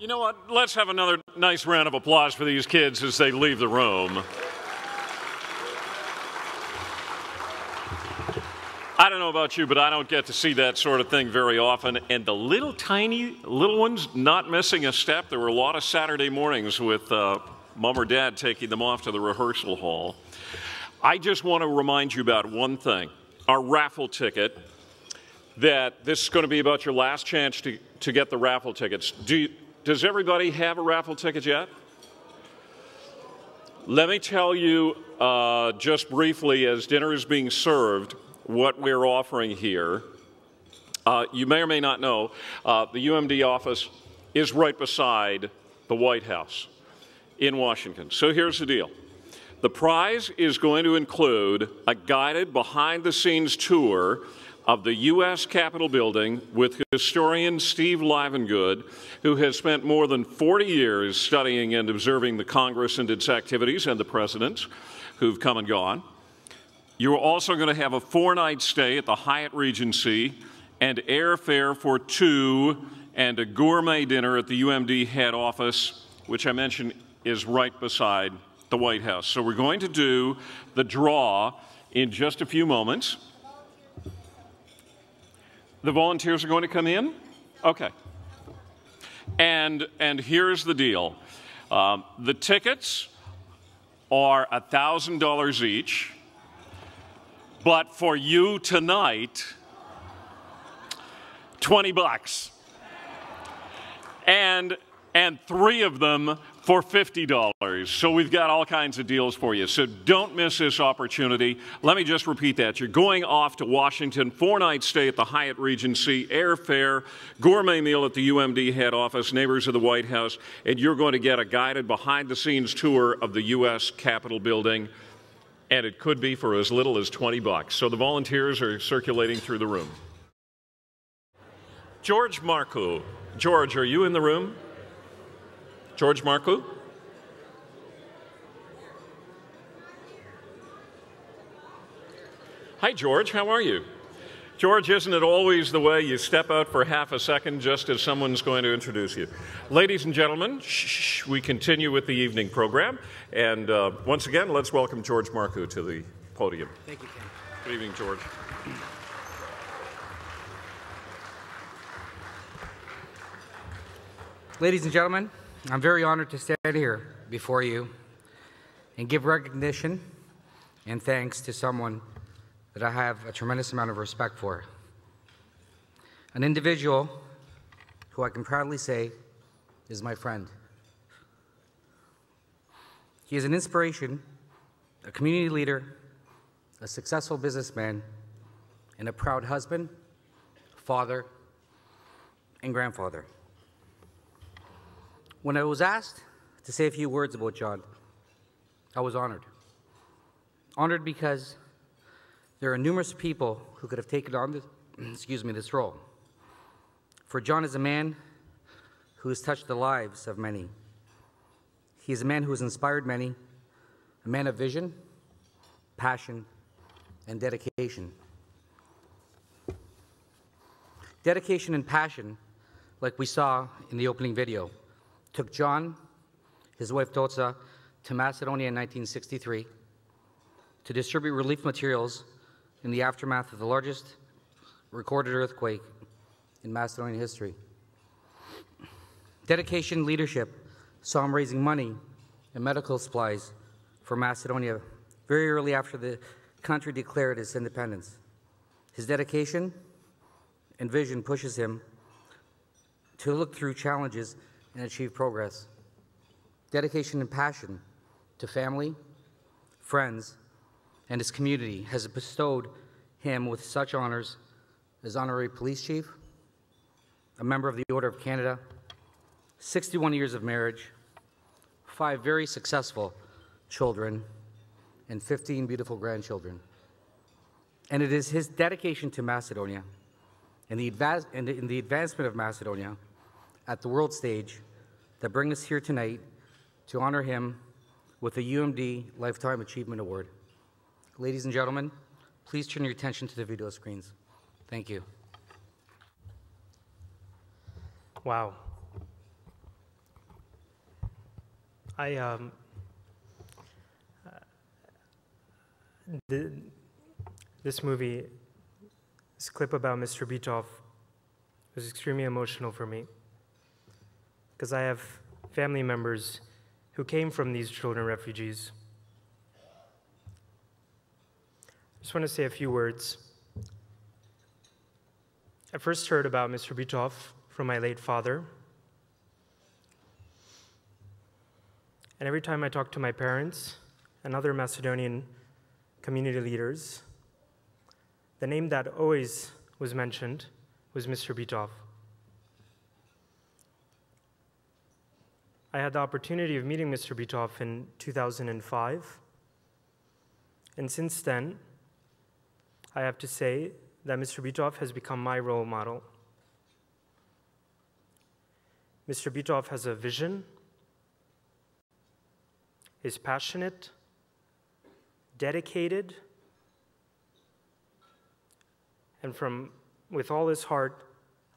You know what? Let's have another nice round of applause for these kids as they leave the room. I don't know about you, but I don't get to see that sort of thing very often. And the little tiny little ones not missing a step. There were a lot of Saturday mornings with mom or dad taking them off to the rehearsal hall. I just want to remind you about one thing. Our raffle ticket, that this is going to be about your last chance to get the raffle tickets. Does everybody have a raffle ticket yet? Let me tell you just briefly, as dinner is being served, what we're offering here. You may or may not know, the UMD office is right beside the White House in Washington. So here's the deal. The prize is going to include a guided behind-the-scenes tour of the U.S. Capitol building with historian Steve Livengood, who has spent more than 40 years studying and observing the Congress and its activities and the presidents who've come and gone. You're also going to have a 4-night stay at the Hyatt Regency and airfare for 2 and a gourmet dinner at the UMD head office, which I mentioned is right beside the White House. So we're going to do the draw in just a few moments. The volunteers are going to come in? Okay. And here's the deal. The tickets are $1,000 each, but for you tonight, 20 bucks. And 3 of them for $50. So we've got all kinds of deals for you. So don't miss this opportunity. Let me just repeat that. You're going off to Washington, 4-night stay at the Hyatt Regency, airfare, gourmet meal at the UMD head office, neighbors of the White House, and you're going to get a guided behind-the-scenes tour of the U.S. Capitol building, and it could be for as little as 20 bucks. So the volunteers are circulating through the room. George Markou. George, are you in the room? George Markou? Hi, George. How are you? George, isn't it always the way you step out for half a second just as someone's going to introduce you? Ladies and gentlemen, we continue with the evening program. And once again, let's welcome George Markou to the podium. Thank you, Ken. Good evening, George. Ladies and gentlemen, I'm very honored to stand here before you and give recognition and thanks to someone that I have a tremendous amount of respect for. An individual who I can proudly say is my friend. He is an inspiration, a community leader, a successful businessman, and a proud husband, father, and grandfather. When I was asked to say a few words about John, I was honored. Honored because there are numerous people who could have taken on this role. For John is a man who has touched the lives of many. He is a man who has inspired many, a man of vision, passion, and dedication. Dedication and passion, like we saw in the opening video, took John, his wife Toza, to Macedonia in 1963 to distribute relief materials in the aftermath of the largest recorded earthquake in Macedonian history. Dedication and leadership saw him raising money and medical supplies for Macedonia very early after the country declared its independence. His dedication and vision pushes him to look through challenges and achieve progress. Dedication and passion to family, friends, and his community has bestowed him with such honors as Honorary Police Chief, a member of the Order of Canada, 61 years of marriage, 5 very successful children, and 15 beautiful grandchildren. And it is his dedication to Macedonia and the advancement of Macedonia at the world stage that bring us here tonight to honor him with a UMD Lifetime Achievement Award. Ladies and gentlemen, please turn your attention to the video screens. Thank you. Wow. This movie, this clip about Mr. Bitove was extremely emotional for me because I have family members who came from these children refugees. I just want to say a few words. I first heard about Mr. Bitove from my late father. And every time I talked to my parents and other Macedonian community leaders, the name that always was mentioned was Mr. Bitove. I had the opportunity of meeting Mr. Bitove in 2005, and since then, I have to say that Mr. Bitove has become my role model. Mr. Bitove has a vision, is passionate, dedicated, and with all his heart,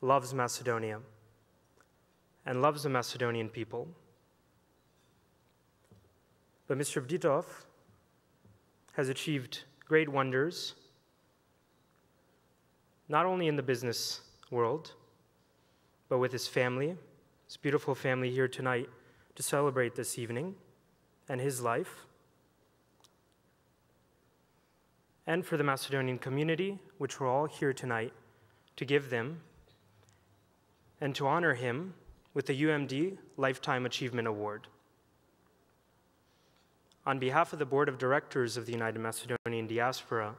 loves Macedonia and loves the Macedonian people. But Mr. Bitove has achieved great wonders, not only in the business world, but with his family, his beautiful family here tonight to celebrate this evening, and his life. And for the Macedonian community, which we're all here tonight to give them and to honor him with the UMD Lifetime Achievement Award. On behalf of the Board of Directors of the United Macedonian Diaspora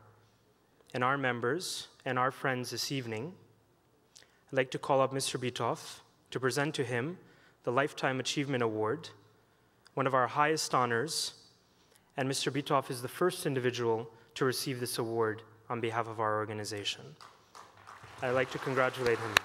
and our members and our friends this evening, I'd like to call up Mr. Bitove to present to him the Lifetime Achievement Award, one of our highest honors, and Mr. Bitove is the first individual to receive this award on behalf of our organization. I'd like to congratulate him.